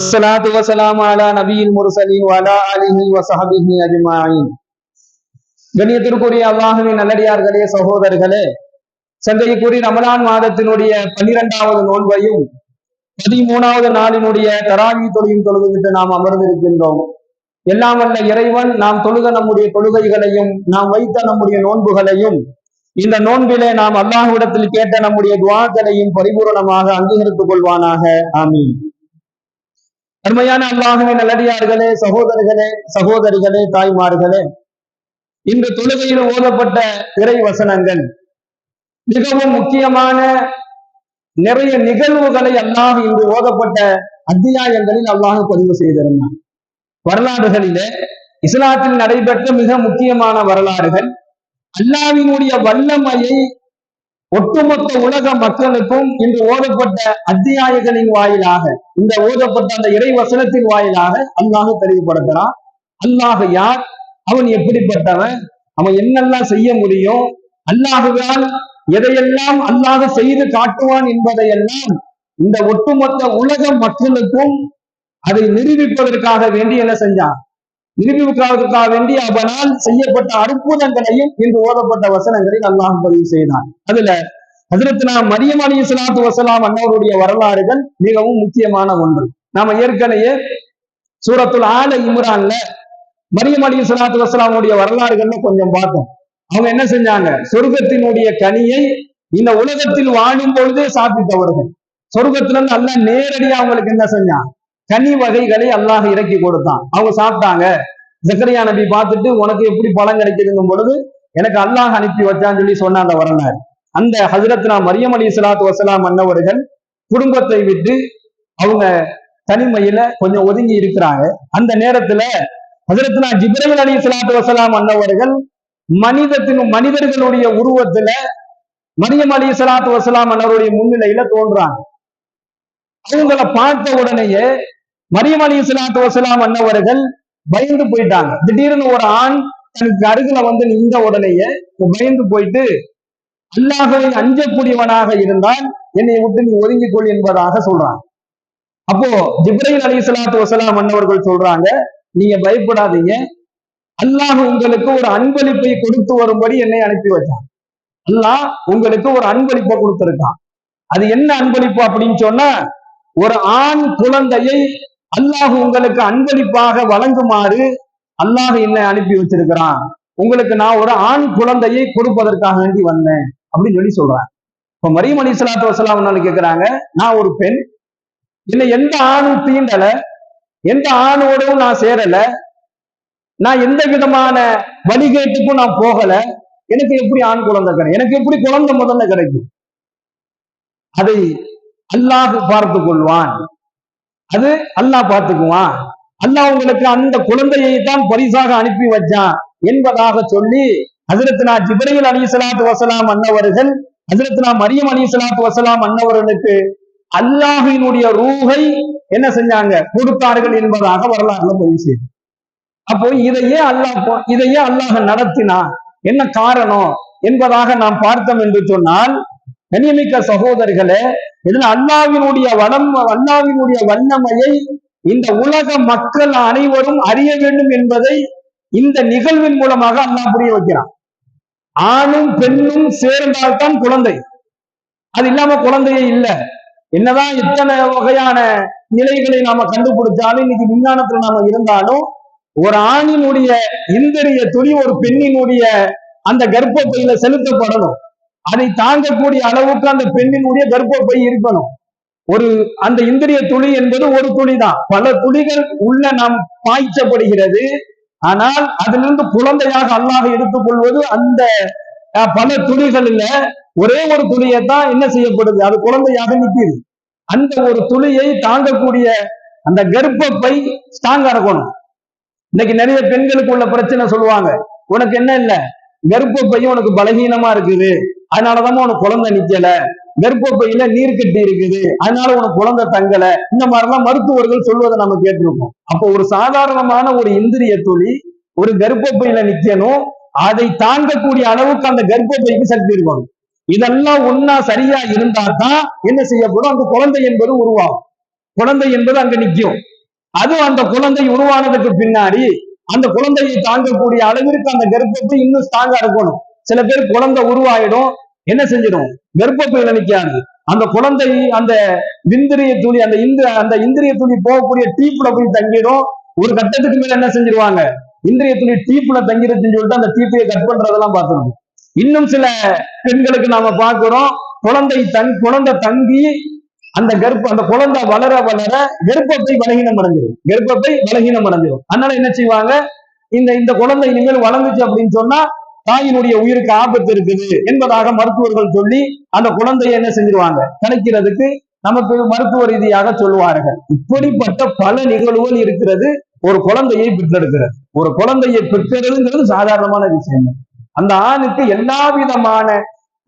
الصلاة والسلام على نبي المرسلين وعلى آله وصحبه أجمعين. கண்ணியத்திற்குரிய அல்லாஹ்வின் நல்லடியார்களே, சகோதரர்களே, சங்கைக்குரிய ரமலான் மாதத்தினுடைய 12வது நோன்பையும் 13வது நாளினுடைய தராவி தொழுகையும் தொழுதுவிட்டு நாம் அமர்ந்திருக்கின்றோம். எல்லாம் வல்ல இறைவன் நாம் தொழுக நம்முடைய தொழுகைகளையும் நாம் வைத்த நம்முடைய நோன்புகளையும் இந்த நோன்பிலே நாம் அல்லாஹ்விடத்தில் கேட்ட நம்முடைய துஆக்களையும் பரிபூரணமாக அங்கீகரித்துக் கொள்வானாக. ஆமீன். அருமையான அல்லாஹ்வின் நல்லடியார்களே, சகோதரர்களே, சகோதரிகளே, தாய்மார்களே, இன்று தொழுகையில் ஓதப்பட்ட இறை வசனங்கள் மிகவும் முக்கியமான நிறைய நிகழ்வுகளை அல்லாஹ் இன்று ஓதப்பட்ட அத்தியாயங்களில் அல்லாஹ் பதிவு செய்திருந்தான். வரலாறுகளிலே இஸ்லாத்தில் நடைபெற்ற மிக முக்கியமான வரலாறுகள் அல்லாஹ்வினுடைய வல்லமையை ஒட்டுமொத்த உலக மக்களுக்கும் இன்று ஓதப்பட்ட அத்தியாயங்களின் வாயிலாக, இந்த ஓதப்பட்ட அந்த இறை வசனத்தின் வாயிலாக அல்லாஹ் தெளிவுபடுத்துறான். அல்லாஹ் யார், அவன் எப்படிப்பட்டவன், அவன் என்னெல்லாம் செய்ய முடியும், அல்லாஹுவால் எதையெல்லாம் அல்லாஹ் செய்து காட்டுவான் என்பதையெல்லாம் இந்த ஒட்டுமொத்த உலக மக்களுக்கும் அதை நிரூபிப்பதற்காக வேண்டி என்ன செஞ்சான், நிரூபிப்பதற்காக வேண்டி அவனால் செய்யப்பட்ட அற்புதங்களையும் இன்று ஓதப்பட்ட வசனங்களில் அல்லாஹ் பதிவு செய்தான். அதுல ஹஜ்ரத்னா மரியம் அலைஹிஸ்ஸலாத்து வஸலாம் அன்னவருடைய வரலாறுகள் மிகவும் முக்கியமான ஒன்று. நாம ஏற்கனவே சூரத்துல் ஆல இம்ரான்ல மரியம் அலைஹிஸ்ஸலாத்து வஸலாமுடைய வரலாறுகள்ல கொஞ்சம் பார்த்தோம். அவங்க என்ன செஞ்சாங்க, சொர்க்கத்தினுடைய கனியை இந்த உலகத்தில் வாழும் பொழுதே சாப்பிட்டவர்கள். சொர்க்கத்துல இருந்து அல்லாஹ் நேரடியா அவங்களுக்கு என்ன செஞ்சான், கனி வகைகளை அல்லாஹ் இறக்கி கொடுத்தான். அவங்க சாப்பிட்டாங்க. ஜக்கரியா நபி பார்த்துட்டு உனக்கு எப்படி பலன் கிடைக்குதுங்கும் பொழுது எனக்கு அல்லாஹ் அனுப்பி வச்சான்னு சொல்லி சொன்ன அந்த வரலாறு. அந்த ஹஜ்ரத்னா மரியம் அலைஹிஸ்ஸலாத்து வஸலாம் அன்னவர்கள் குடும்பத்தை விட்டு அவங்க தனிமையில கொஞ்சம் ஒதுங்கி இருக்கிறாங்க. அந்த நேரத்துல ஹஜ்ரத்னா ஜிப்ரீல் அலைஹிஸ்ஸலாத்து வஸலாம் அன்னவர்கள் மனிதர்களுடைய உருவத்துல மரியம் அலைஹிஸ்ஸலாத்து வஸலாம் அன்னவருடைய முன்னிலையில தோன்றாங்க. அவங்கள பார்த்த உடனேயே மரியம் அலைஹிஸ்ஸலாத்து வஸலாம் அன்னவர்கள் பயந்து போயிட்டாங்க. திடீர்னு ஒரு ஆண் தனக்கு அருகில வந்து நின்ற உடனேயே பயந்து போயிட்டு, அல்லாஹ்வை அஞ்சக்கூடியவனாக இருந்தால் என்னை விட்டு நீ ஒதுங்கிக் கொள் என்பதாக சொல்றாங்க. அப்போ ஜிப்ரீல் அலைஹிஸ்ஸலாத்து வஸலாம் அன்னவர்கள் சொல்றாங்க, நீங்க பயப்படாதீங்க, அல்லாஹ் உங்களுக்கு ஒரு அன்பளிப்பை கொடுத்து வரும்படி என்னை அனுப்பி வச்சான். அல்லாஹ் உங்களுக்கு ஒரு அன்பளிப்பை கொடுத்திருக்கான். அது என்ன அன்பளிப்பு அப்படின்னு சொன்னா, ஒரு ஆண் குழந்தையை அல்லாஹ் உங்களுக்கு அன்பளிப்பாக வழங்குமாறு அல்லாஹ் என்னை அனுப்பி வச்சிருக்கிறான். உங்களுக்கு நான் ஒரு ஆண் குழந்தையை கொடுப்பதற்காக வேண்டி வந்தேன் அப்படின்னு சொல்லி சொல்றாங்க. இப்ப மரியம் அலைஹிஸ்ஸலாத்து வஸலாம் கேட்கிறாங்க, நான் ஒரு பெண், என்னை எந்த ஆணும் தீண்டல, எந்த ஆணோடும் நான் சேரல, நான் எந்த விதமான வழிகேட்டுக்கும் நான் போகல, எனக்கு எப்படி ஆண் குழந்தை கிடைக்கும், எனக்கு எப்படி குழந்தை முதல்ல கிடைக்கும்? அதை அல்லாஹ் பார்த்து கொள்வான், அது அல்லாஹ் பார்த்துக்குவான், அல்லாஹ் உங்களுக்கு அந்த குழந்தையை தான் பரிசாக அனுப்பி வச்சான் என்பதாக சொல்லி ஹஜ்ரத்னா ஜிப்ரீல் அலைஹிஸ்ஸலாத்து வஸலாம் அன்னவர்கள் ஹஜ்ரத்னா மரியம் அலைஹிஸ்ஸலாத்து வஸலாம் அன்னவர்களுக்கு அல்லாஹ்வினுடைய ரூஹை என்ன செஞ்சாங்க, கொடுத்தார்கள் என்பதாக வரலாறுல பதிவு செய்து. அப்போ இதையே அல்லாஹ் நடத்தினான், என்ன காரணம் என்பதாக நாம் பார்த்தோம் என்று சொன்னால், கண்ணியமிக்க சகோதரர்களே, இதில் அல்லாஹ்வினுடைய வல்லமையை இந்த உலக மக்கள் அனைவரும் அறிய வேண்டும் என்பதை இந்த நிகழ்வின் மூலமாக அல்லாஹ் புரிய வைக்கிறான். ஆணும் பெண்ணும் சேர்ந்தால்தான் குழந்தை, அது இல்லாம குழந்தையே இல்லை. என்னதான் இத்தனை வகையான நிலைகளை நாம கண்டுபிடிச்சாலும், இன்னைக்கு விஞ்ஞானத்துல நாம இருந்தாலும், ஒரு ஆணினுடைய இந்திரிய துளி ஒரு பெண்ணினுடைய அந்த கர்ப்பப்பையில செலுத்தப்படணும். அதை தாங்கக்கூடிய அளவுக்கு அந்த பெண்ணினுடைய கர்ப்பப்பை இருக்கணும். அந்த இந்திரிய துளி என்பது ஒரு துளி தான், பல துளிகள் உள்ள நாம் பாய்ச்சப்படுகிறது. ஆனால் அதிலிருந்து குழந்தையாக அல்லாஹ் எடுத்துக் கொள்வது அந்த பல துளிகளில் ஒரே ஒரு துளியை தான் என்ன செய்யப்படுது, அது குழந்தையாக நிற்குது. அந்த ஒரு துளியை தாங்கக்கூடிய அந்த கர்ப்பப்பை ஸ்ட்ராங்கா இருக்கணும். இன்னைக்கு நிறைய பெண்களுக்கு உள்ள பிரச்சனை சொல்லுவாங்க, உனக்கு என்ன இல்ல, கர்ப்பப்பையும் உனக்கு பலகீனமா இருக்குது, அதனாலதான் உனக்கு குழந்தை நிக்கல, கர்ப்பப்பையில நீர் கட்டி இருக்குது, அதனால உனக்கு குழந்தை தங்கல, இந்த மாதிரிலாம் மருத்துவர்கள் சொல்வதை நம்ம கேட்டிருக்கோம். அப்போ ஒரு சாதாரணமான ஒரு இந்திரிய துளி ஒரு கர்ப்பப்பையில நிக்கணும், அதை தாங்கக்கூடிய அளவுக்கு அந்த கர்ப்பப்பைக்கு சக்தி இருக்கணும். இதெல்லாம் ஒன்னா சரியா இருந்தா தான் என்ன செய்யப்படும், அந்த குழந்தை என்பது உருவாகும். குழந்தை என்பது அங்க நிற்கும். அதுவும் அந்த குழந்தை உருவானதுக்கு பின்னாடி அந்த குழந்தையை தாங்கக்கூடிய அளவிற்கு அந்த கர்ப்பத்தை இன்னும் ஸ்ட்ராங்கா இருக்கணும். சில பேர் குழந்தை உருவாயிடும், என்ன செஞ்சிடும், கர்ப்பப்பையில நிக்காது. அந்த குழந்தை அந்த விந்திரிய துளி அந்த இந்திரிய துளி போகக்கூடிய டீப்ல போய் தங்கிடும். ஒரு கட்டத்துக்கு மேல என்ன செஞ்சிருவாங்க, இந்திரிய துளி டீப்ல தங்கிருச்சுன்னு சொல்லிட்டு அந்த டீப்பையை கட் பண்றதெல்லாம் பார்த்துருக்கோம். இன்னும் சில பெண்களுக்கு நாம பார்க்கிறோம், குழந்தை தங்கி அந்த குழந்தை வளர வளர கர்ப்பப்பை பலகீனம் அடைஞ்சிடும். அதனால என்ன செய்வாங்க, இந்த குழந்தை இனிமேல் வளர்ந்துச்சு அப்படின்னு சொன்னா தாயினுடைய உயிருக்கு ஆபத்து இருக்குது என்பதாக மருத்துவர்கள் சொல்லி அந்த குழந்தையை என்ன செஞ்சிருவாங்க, கணக்கிறதுக்கு நமக்கு மருத்துவ ரீதியாக சொல்லுவார்கள். இப்படிப்பட்ட பல நிகழ்வுகள் இருக்கிறது ஒரு குழந்தையை பெற்றெடுக்கிறது. ஒரு குழந்தையை பெற்றெடுங்கிறது சாதாரணமான விஷயம். அந்த ஆணுக்கு எல்லா விதமான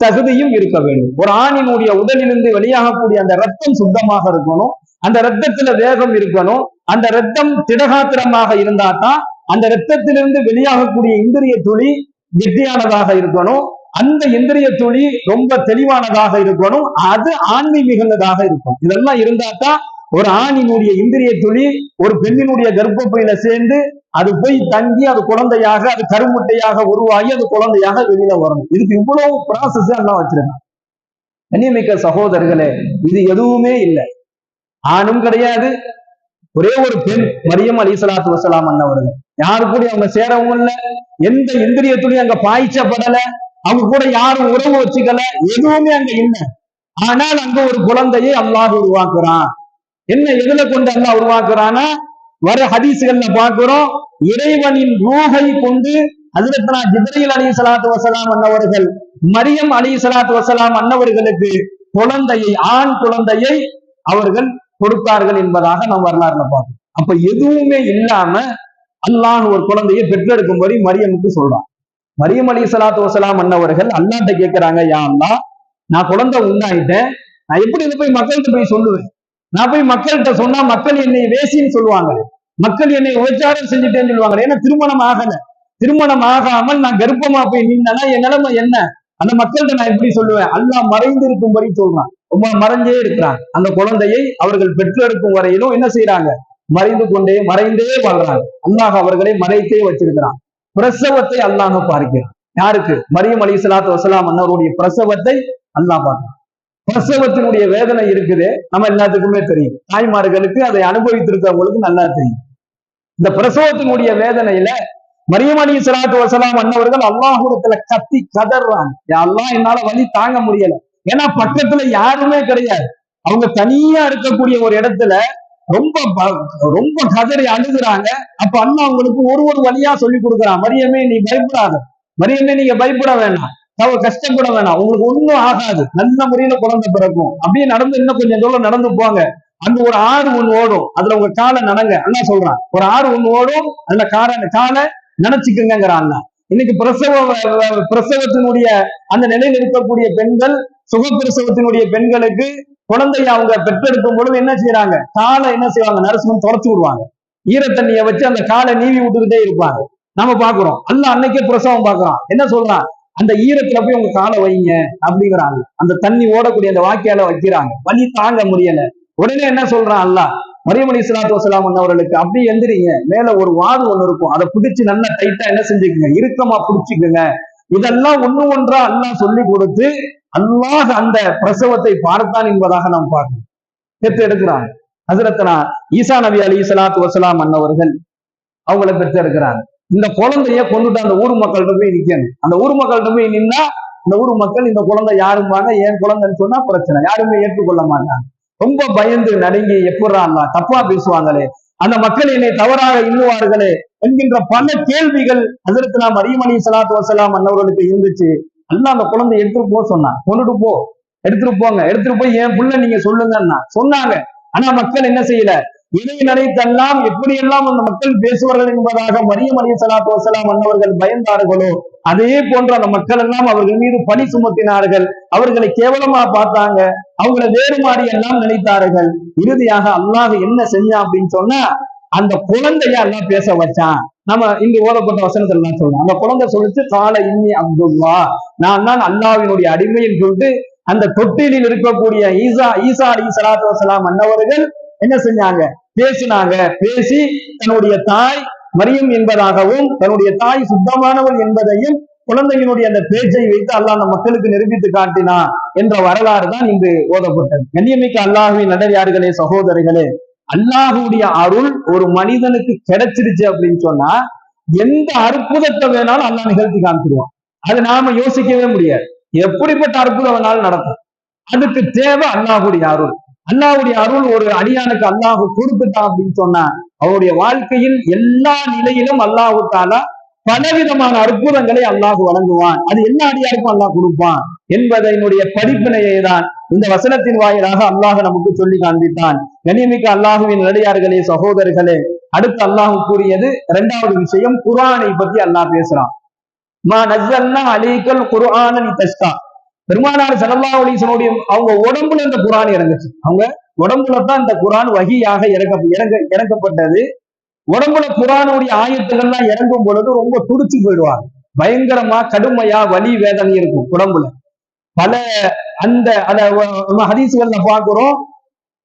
தகுதியும் இருக்க வேண்டும். ஒரு ஆணினுடைய உடலிலிருந்து வெளியாகக்கூடிய அந்த ரத்தம் சுத்தமாக இருக்கணும், அந்த ரத்தத்துல வேகம் இருக்கணும், அந்த ரத்தம் திடகாத்திரமாக இருந்தா தான் அந்த ரத்தத்திலிருந்து வெளியாகக்கூடிய இந்திரிய துளி கெட்டியானதாக இருக்கணும், அந்த இந்திரிய துளி ரொம்ப தெளிவானதாக இருக்கணும், அது ஆண்மை மிகுந்ததாக இருக்கும். இதெல்லாம் இருந்தா தான் ஒரு ஆணினுடைய இந்திரிய துளி ஒரு பெண்ணினுடைய கர்ப்பப்பையில சேர்ந்து அது போய் தங்கி அது குழந்தையாக, அது கருமுட்டையாக உருவாகி அது குழந்தையாக வெளியில வரணும். இதுக்கு இவ்வளவு ப்ராசஸ் எல்லாம் வச்சிருக்காங்க. கண்ணியமிக்க சகோதரர்களே, இது எதுவுமே இல்லை, ஆணும் கிடையாது, ஒரே ஒரு பெண் மரியம் அலைஹிஸ்ஸலாத்து வஸ்ஸலாம் அன்னவர்கள். யாரு கூட அவங்க சேரவும் இல்லை, எந்த இந்திரிய துளி அங்க பாய்ச்சப்படல, அவங்க கூட யாரும் உறவு வச்சுக்கல, எதுவுமே அங்க இல்லை. ஆனால் அங்க ஒரு குழந்தையை அல்லாஹ் உருவாக்குறான். என்ன எதுல கொண்டு அல்லாஹ் உருவாக்குறான்னா, வர ஹதீஸ்கள்ல பார்க்கிறோம், இறைவனின் ரூஹை கொண்டு ஹஜ்ரத்னா ஜிப்ரீல் அலைஹிஸ்ஸலாத்து வஸ்ஸலாம் அன்னவர்கள் மரியம் அலைஹிஸ்ஸலாத்து வஸ்ஸலாம் அன்னவர்களுக்கு குழந்தையை, ஆண் குழந்தையை அவர்கள் கொடுத்தார்கள் என்பதாக நாம் வரலாறுல பார்க்கிறோம். அப்ப எதுவுமே இல்லாம அல்லாஹ் ஒரு குழந்தையை பெற்றெடுக்கும்படி மரியமுக்கு சொல்றான். மரியம் அலைஹிஸ்ஸலாத்து வஸ்ஸலாம் அன்னவர்கள் அல்லாஹ்ட்ட கேட்கிறாங்க, யா அல்லாஹ், நான் குழந்தை உண்டாயிட்டேன், நான் எப்படி இதை போய் மக்கள்கிட்ட போய் சொல்லுவேன்? நான் போய் மக்கள்கிட்ட சொன்னா மக்கள் என்னை வேசின்னு சொல்லுவாங்க, மக்கள் என்னை உபச்சாரம் செஞ்சுட்டேன்னு சொல்லுவாங்க. ஏன்னா திருமணம் ஆகல, திருமணம் ஆகாமல் நான் கர்ப்பமா போய் நின்னா என் நிலைமை என்ன? அந்த மக்கள்கிட்ட நான் எப்படி சொல்லுவேன்? அல்லாஹ் மறைந்து இருக்கும்படி சொல்றான், மறைஞ்சே இருக்கிறான். அந்த குழந்தையை அவர்கள் பெற்றெடுக்கும் வரையிலும் என்ன செய்யறாங்க, மறைந்தே வாழ்றாங்க. அல்லாஹ் அவர்களை மறைத்தே வச்சிருக்கிறான். பிரசவத்தை அல்லாஹ் பார்க்கிறான். யாருக்கு? மரியம் அலைஹிஸ்ஸலாத்து வஸ்ஸலாம் அன்னவருடைய பிரசவத்தை அல்லாஹ் பார்க்கிறான். பிரசவத்தினுடைய வேதனை இருக்குது, நம்ம எல்லாத்துக்குமே தெரியும், தாய்மார்களுக்கு அதை அனுபவித்திருக்கவங்களுக்கு நல்லா தெரியும். இந்த பிரசவத்தினுடைய வேதனையில மரியம் அலைஹிஸ்ஸலாத்து வஸ்ஸலாம் அன்னவர்கள் அல்லாஹ்விடத்துல கத்தி கதறாங்க, யா அல்லாஹ், என்னால வலி தாங்க முடியல. ஏன்னா பக்கத்துல யாருமே கிடையாது, அவங்க தனியா இருக்கக்கூடிய ஒரு இடத்துல ரொம்ப கதறி அழுகுறாங்க. அப்ப அண்ணா அவங்களுக்கு ஒரு வழியா சொல்லி கொடுக்குறான், மரியமே நீ பயப்படாத, மரியமே நீங்க பயப்பட வேணாம், கஷ்டப்பட வேணாம், உங்களுக்கு ஒண்ணும் ஆகாது, நல்ல முறையில குழந்தை பிறக்கும். அப்படியே நடந்து இன்னும் கொஞ்சம் தூரம் நடந்து போங்க, அங்க ஒரு ஆறு ஒண்ணு ஓடும், அதுல உங்க காலை நடங்க. அண்ணா சொல்றான், ஒரு ஆறு ஒண்ணு ஓடும், அதுல காலை நினைச்சுக்குங்கிறான். இன்னைக்கு பிரசவத்தினுடைய அந்த நிலையில் இருக்கக்கூடிய பெண்கள், சுகப்பிரசவத்தினுடைய பெண்களுக்கு குழந்தைய அவங்க பெற்றெடுக்கும் பொழுது என்ன செய்யறாங்க, காலை என்ன செய்வாங்க, நரசுன்னு தொடச்சு விடுவாங்க, ஈரத்தண்ணியை வச்சு அந்த காலை நீவி விட்டுக்கிட்டே இருப்பாங்க. நம்ம பாக்குறோம், அல்லாஹ் அன்னைக்கே பிரசவம் பாக்குறான், என்ன சொல்றான், அந்த ஈரத்துல போய் உங்க காலை வைங்க அப்படிங்கிறாங்க. அந்த தண்ணி ஓடக்கூடிய அந்த வாக்கியால வைக்கிறாங்க, வலி தாங்க முடியல. உடனே என்ன சொல்றான் அல்லாஹ், மரியம் அலைஹிஸ்ஸலாத்து வஸ்ஸலாம் அன்னவர்களுக்கு அப்படியே எந்திரிங்க, மேல ஒரு வாது ஒண்ணு இருக்கும், அதை பிடிச்சு நல்லா டைட்டா என்ன செஞ்சுக்குங்க, இறுக்கமா பிடிச்சுக்குங்க. இதெல்லாம் ஒன்றா அல்லாஹ் சொல்லி கொடுத்து அல்லாஹ் அந்த பிரசவத்தை பார்த்தான் என்பதாக நாம் பார்க்கணும். பெற்று எடுக்கிறாங்க. ஹஜ்ரத்னா ஈசா நபி அலைஹிஸ்ஸலாத்து வஸ்ஸலாம் அன்னவர்கள் அவங்கள பெற்று எடுக்கிறாங்க. இந்த குழந்தைய கொண்டுட்டு அந்த ஊர் மக்கள்கிட்ட போய் நிக்கணும். அந்த ஊர் மக்கள்கிட்ட போய் நின்னா இந்த ஊர் மக்கள் இந்த குழந்தை யாரும்பாங்க, ஏன் குழந்தைன்னு சொன்னா பிரச்சனை, யாருமே ஏற்றுக்கொள்ள மாட்டாங்க. ரொம்ப பயந்து நடுங்கி, எப்படா தப்பா பேசுவாங்களே, அந்த மக்கள் என்னை தவறாக எண்ணுவார்களே என்கின்ற பல கேள்விகள் ஹஜ்ரத்னா மரியம் அலைஹிஸ்ஸலாத்து வஸ்ஸலாம் அன்னவர்களுக்கு இருந்துச்சு. அல்லாஹ் அந்த குழந்தை எடுத்துட்டு போக சொன்னான், கொண்டுட்டு போ, எடுத்துட்டு போங்க, எடுத்துட்டு போய் என் புள்ள நீங்க சொல்லுங்கன்னா சொன்னாங்க. ஆனா மக்கள் என்ன செய்யல, இதை நினைத்தெல்லாம் எப்படியெல்லாம் அந்த மக்கள் பேசுவார்கள் என்பதாக மரியம் அலைஹிஸ்ஸலாத்து வஸ்ஸலாம் அன்னவர்கள் பயந்தார்களோ, அதே போன்ற அந்த மக்கள் எல்லாம் அவர்கள் மீது பழி சுமத்தினார்கள், அவர்களை கேவலமா பார்த்தாங்க, அவங்களை வேறு மாறி எல்லாம் நினைத்தார்கள். இறுதியாக அல்லாஹ் என்ன செஞ்சான் அப்படின்னு சொன்னா, அந்த குழந்தைய அல்லாஹ் பேச வச்சான். நம்ம இங்கு ஓதப்பட்ட வசனத்துல எல்லாம் சொல்றோம், அந்த குழந்தை சொல்லிச்சு, கால இன்னி அப்துல்லா, நான் தான் அல்லாஹ்வினுடைய அடிமைன்னு சொல்லிட்டு அந்த தொட்டிலில் இருக்கக்கூடிய ஈசா அலைஹிஸ்ஸலாத்து வஸ்ஸலாம் அன்னவர்கள் என்ன செஞ்சாங்க? பேசினாங்க. பேசி தன்னுடைய தாய் மரியம் என்பதாகவும் தன்னுடைய தாய் சுத்தமானவள் என்பதையும் குழந்தையினுடைய அந்த பேச்சை வைத்து அல்லாஹ் அந்த மக்களுக்கு நிரூபித்து காட்டினான் என்ற வரலாறு தான் இங்கு ஓதப்பட்டது. கண்ணியமிக்க அல்லாஹுவின் நல்லடியார்களே, சகோதரிகளே, அல்லாஹுடைய அருள் ஒரு மனிதனுக்கு கிடைச்சிருச்சு அப்படின்னு சொன்னா எந்த அற்புதத்தை வேணாலும் அல்லாஹ் நிகழ்த்தி காமிச்சிருவான். அது நாம யோசிக்கவே முடியாது. எப்படிப்பட்ட அற்புதம் வேணாலும் நடக்கும். அதுக்கு தேவை அல்லாஹுடைய அருள். அல்லாஹுடைய அருள் ஒரு அடியானுக்கு அல்லாஹு கொடுத்துட்டான் அப்படின்னு சொன்னா அவருடைய வாழ்க்கையில் எல்லா நிலையிலும் அல்லாஹு தாலா பலவிதமான அற்புதங்களை அல்லாஹ் வழங்குவான். அது எல்லா அடியாருக்கும் அல்லாஹ் கொடுப்பான் என்பதனுடைய படிப்பினையை தான் இந்த வசனத்தின் வாயிலாக அல்லாஹ் நமக்கு சொல்லி காண்பித்தான். கண்ணியமிக்க அல்லாஹுவின் நல்லடியார்களே, சகோதரர்களே, அடுத்து அல்லாஹ் கூறியது இரண்டாவது விஷயம், குர்ஆனை பத்தி அல்லாஹ் பேசுறான். மா நஸ்ஸல்னா அலைக்கல் குர்ஆன லிதஸ்கா. பெருமானார் ஸல்லல்லாஹு அலைஹி வஸல்லம் அவங்க உடம்புல இந்த குர்ஆன் இறங்குச்சு. அவங்க உடம்புல தான் இந்த குர்ஆன் வஹியாக இறக்கப்பட்டது. உடம்புல குர்ஆனுடைய ஆயத்துகள்லாம் இறங்கும் பொழுது ரொம்ப துடிச்சு போயிடுவாங்க. பயங்கரமா கடுமையா வலி வேதனை இருக்கும் உடம்புல. பல அந்த ஹதீஸ்கள்ல பார்க்கிறோம்,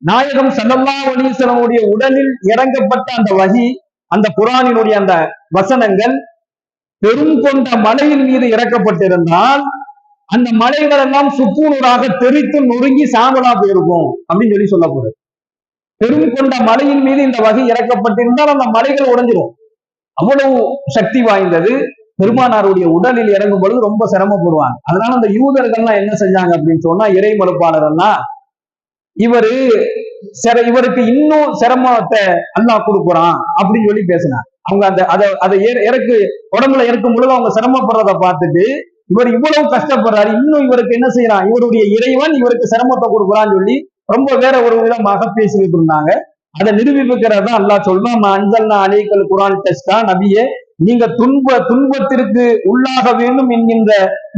நாயகம் ஸல்லல்லாஹு அலைஹி வஸல்லம் உடலில் இறங்கப்பட்ட அந்த வஹி, அந்த குர்ஆனினுடைய அந்த வசனங்கள் பெரும் கொண்ட மலையின் மீது இறக்கப்பட்டிருந்தால் அந்த மலைகள் எல்லாம் சுக்குநூறாக தெரித்து நொறுங்கி சாம்பலா போயிருக்கும் அப்படின்னு சொல்ல போறது. பெரும் கொண்ட மலையின் மீது இந்த வகை இறக்கப்பட்டிருந்தால் அந்த மலைகள் உடைஞ்சிடும். அவ்வளவு சக்தி வாய்ந்தது. பெருமானாருடைய உடலில் இறங்கும் பொழுது ரொம்ப சிரமப்படுவாங்க. அதனால அந்த யூதர்கள்லாம் என்ன செஞ்சாங்க அப்படின்னு சொன்னா, இறை மறுப்பாளர்கள்லாம் இவருக்கு இன்னும் சிரமத்தை அல்லாஹ் கொடுக்குறான் அப்படின்னு சொல்லி பேசினாங்க. அவங்க அதை இறக்கு உடம்புல இறக்கும் பொழுது அவங்க சிரமப்படுறதை பார்த்துட்டு இவர் இவ்வளவு கஷ்டப்படுறாரு, இன்னும் இவருக்கு என்ன செய்யறான், இவருடைய இறைவன் இவருக்கு சிரமத்தை கொடுக்குறான்னு சொல்லி ரொம்ப வேற ஒரு விதமாக பேசிக்கிட்டு இருந்தாங்க. அதை நிரூபிக்கிறதா அல்லாஹ் சொல்றான், அன்சல்னா அலைக்கல் குர்ஆன் டெஸ்டா, நபியே நீங்க துன்பத்திற்கு உள்ளாக வேண்டும் என்கின்ற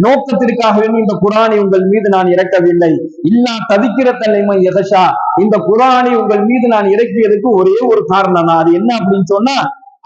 நோக்கத்திற்காக வேண்டும் இந்த குர்ஆனை உங்கள் மீது நான் இறக்கவில்லை. இல்லா ததிக்கிற தலைமை எதஷா, இந்த குர்ஆனை உங்கள் மீது நான் இறக்கியதுக்கு ஒரே ஒரு காரணம் தான். அது என்ன அப்படின்னு சொன்னா,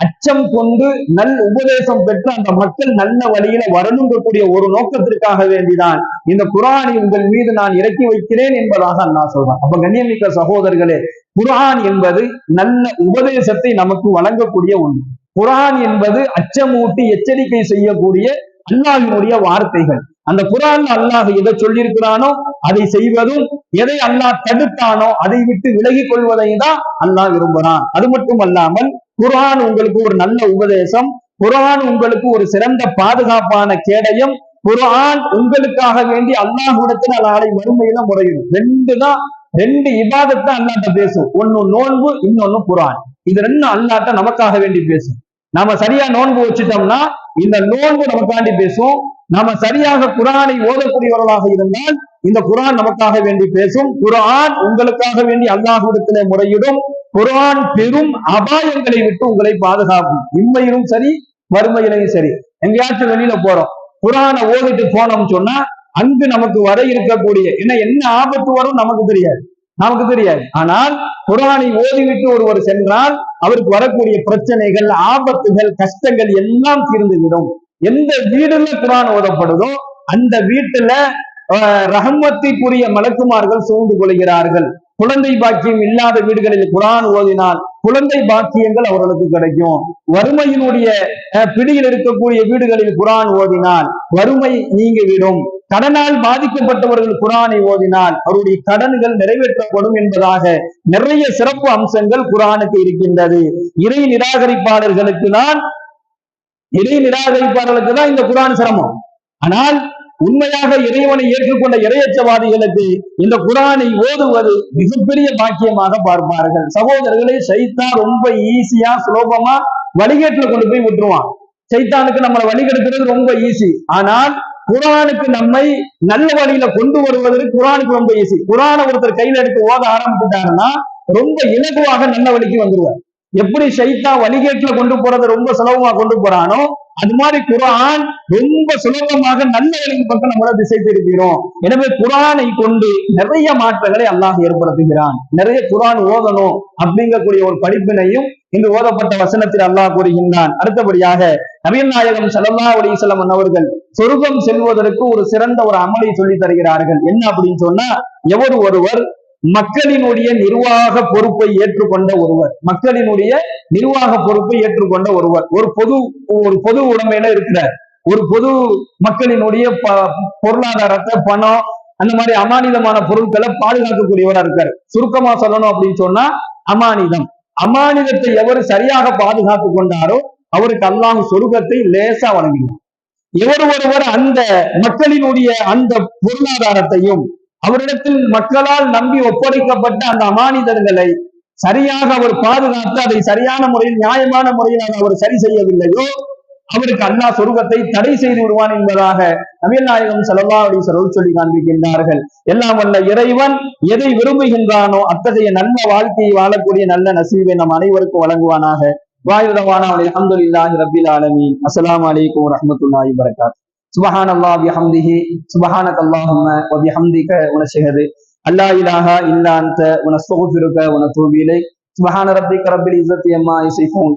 அச்சம் கொண்டு நல் உபதேசம் பெற்று அந்த மக்கள் நல்ல வழியில வரணுங்கக்கூடிய ஒரு நோக்கத்திற்காக வேண்டிதான் இந்த குர்ஆனை உங்கள் மீது நான் இறக்கி வைக்கிறேன் என்பதாக அல்லாஹ் சொல்றான். அப்ப கண்ணியமிக்க சகோதரர்களே, குர்ஆன் என்பது நல்ல உபதேசத்தை நமக்கு வழங்கக்கூடிய ஒன்று. குர்ஆன் என்பது அச்சமூட்டி எச்சரிக்கை செய்யக்கூடிய அல்லாஹ்வினுடைய வார்த்தைகள். அந்த குர்ஆன் அல்லாஹ் எதை சொல்லியிருக்கிறானோ அதை செய்வதும், எதை அல்லாஹ் தடுத்தானோ அதை விட்டு விலகிக் கொள்வதை தான் அல்லாஹ் விரும்புகிறான். அது மட்டும் அல்லாமல் குர்ஆன் உங்களுக்கு ஒரு நல்ல உபதேசம், குர்ஆன் உங்களுக்கு ஒரு சிறந்த பாதுகாப்பான கேடயம், குர்ஆன் உங்களுக்காக வேண்டி அல்லாஹ்விடத்தில் நாளை மறுமையில முறையிடும். ரெண்டு இபாதத்தை அல்லாஹ்ட்ட பேசும். ஒன்னு நோன்பு, இன்னொன்னு குர்ஆன். இது ரெண்டும் அல்லாஹ்ட்ட நமக்காக வேண்டி பேசும். நாம சரியா நோன்பு வச்சுட்டோம்னா இந்த நோன்பு நமக்காண்டி பேசும். நாம சரியாக குர்ஆனை ஓதக்கூடியவர்களாக இருந்தால் இந்த குர்ஆன் நமக்காக வேண்டி பேசும். குர்ஆன் உங்களுக்காக வேண்டி அல்லாஹ்விடத்திலே முறையிடும். குர்ஆன் பெரும் அபாயங்களை விட்டு உங்களை பாதுகாக்கும். இம்மையிலும் சரி, மறுமையிலையும் சரி. எங்கேயாச்சும் வெளியில போறோம், குர்ஆனை ஓதிட்டு போனோம்னு சொன்னா அங்கு நமக்கு வர இருக்கக்கூடிய என்ன ஆபத்து வரும் நமக்கு தெரியாது. ஆனால் குர்ஆனை ஓதிவிட்டு ஒருவர் சென்றால் அவருக்கு வரக்கூடிய பிரச்சனைகள், ஆபத்துகள், கஷ்டங்கள் எல்லாம் தீர்ந்துவிடும். எந்த வீடுல குர்ஆன் ஓதப்படுதோ அந்த வீட்டுல ரஹமத்திற்குரிய மலக்குமார்கள் சூழ்ந்து கொள்கிறார்கள். குழந்தை பாக்கியம் இல்லாத வீடுகளில் குர்ஆன் ஓதினால் குழந்தை பாக்கியங்கள் அவர்களுக்கு கிடைக்கும். வறுமையினுடைய பிடியில் இருக்கக்கூடிய வீடுகளில் குர்ஆன் ஓதினால் வறுமை நீங்கிவிடும். கடனால் பாதிக்கப்பட்டவர்கள் குர்ஆனை ஓதினால் அவருடைய கடன்கள் நிறைவேற்றப்படும் என்பதாக நிறைய சிறப்பு அம்சங்கள் குர்ஆனுக்கு இருக்கின்றது. இறை நிராகரிப்பாளர்களுக்கு தான் இந்த குர்ஆன் சிரமம். ஆனால் உண்மையாக இறைவனை ஏற்றுக்கொண்ட இறையச்சவாதிகளுக்கு இந்த குர்ஆனை ஓதுவது மிகப்பெரிய பாக்கியமாக பார்ப்பார்கள். சகோதரர்களே, சைத்தான் ரொம்ப ஈஸியா சுலபமா வழிகேட்டுல கொண்டு போய் விட்டுருவான். சைத்தானுக்கு நம்மளை வழிகெடுக்கிறது ரொம்ப ஈஸி. ஆனால் குர்ஆனுக்கு நம்மை நல்ல வழியில கொண்டு வருவதற்கு குர்ஆனுக்கு ரொம்ப ஈஸி. குர்ஆனை ஒருத்தர் கையில எடுத்து ஓத ஆரம்பிச்சுட்டாருன்னா ரொம்ப இலகுவாக நல்ல வழிக்கு வந்துருவார். எப்படி சைத்தான் வழிகேட்டுல கொண்டு போறதை ரொம்ப சுலபமா கொண்டு போறானோ அது மாதிரி குர்ஆன் ரொம்ப சுலபமாக நல்ல வழிக்கு பக்கம் நம்மள திசை திருப்பிடும். எனவே குர்ஆனை கொண்டு நிறைய மாற்றங்களை அல்லாஹ் ஏற்படுத்துகிறான். நிறைய குர்ஆன் ஓதணும் அப்படிங்கக்கூடிய ஒரு படிப்பினையும் இங்கு ஓதப்பட்ட வசனத்தில் அல்லாஹ் கூறுகின்றான். அடுத்தபடியாக நபிகள் நாயகம் ஸல்லல்லாஹு அலைஹி வஸல்லம் அவர்கள் சொர்க்கம் செல்வதற்கு ஒரு சிறந்த ஒரு அமலை சொல்லி தருகிறார்கள். என்ன அப்படின்னு சொன்னா, ஒருவர் மக்களினுடைய நிர்வாக பொறுப்பை ஏற்றுக்கொண்ட ஒருவர், மக்களினுடைய நிர்வாக பொறுப்பை ஏற்றுக்கொண்ட ஒருவர், ஒரு பொது உடைமையில இருக்கிறார், ஒரு பொது மக்களினுடைய பொருளாதாரத்தை, பணம், அந்த மாதிரி அமானிதமான பொருட்களை பாதுகாக்கக்கூடியவரா இருக்காரு. சுருக்கமா சொல்லணும் அப்படின்னு சொன்னா அமானிதம். அமானிதத்தை எவர் சரியாக பாதுகாத்து கொண்டாரோ அவருக்கு அல்லாஹ் சொர்க்கத்தை லேசா வழங்கினார். எவர் ஒருவர் அந்த மக்களினுடைய அந்த பொருளாதாரத்தையும் அவரிடத்தில் மக்களால் நம்பி ஒப்படைக்கப்பட்ட அந்த அமானிதங்களை சரியாக அவர் பாதுகாத்து அதை சரியான முறையில் நியாயமான முறையில் அவர் சரி செய்யவில்லையோ அவருக்கு அல்லாஹ் சொர்க்கத்தை தடை செய்து விடுவான் என்பதாக நபிகள் நாயகம் ஸல்லல்லாஹு அலைஹி வஸல்லம் சொல்லி காண்பிக்கின்றார்கள். எல்லாம் வல்ல இறைவன் எதை விரும்புகின்றானோ அத்தகைய நல்ல வாழ்க்கையை வாழக்கூடிய நல்ல நசீபை நம் அனைவருக்கும் வழங்குவானாக. வாயுதவான அல்ஹம்துலில்லாஹி ரப்பில் ஆலமீன். அஸ்ஸலாமு அலைக்கும் வரஹ்மத்துல்லாஹி வபரகாத்துஹு. சுப்ஹானல்லாஹி பிஹம்திஹி சுப்ஹானக்கல்லாஹும்ம வ பிஹம்திக வ நஷ்ஹது அல்லா இலாஹா இல்லா அன்த வ நஸ்தக்ஃபிருக வ நதூபு இலைக். சுப்ஹான ரப்பிக ரப்பில் இஸ்ஸத்தி அம்மா யசிஃபூன்.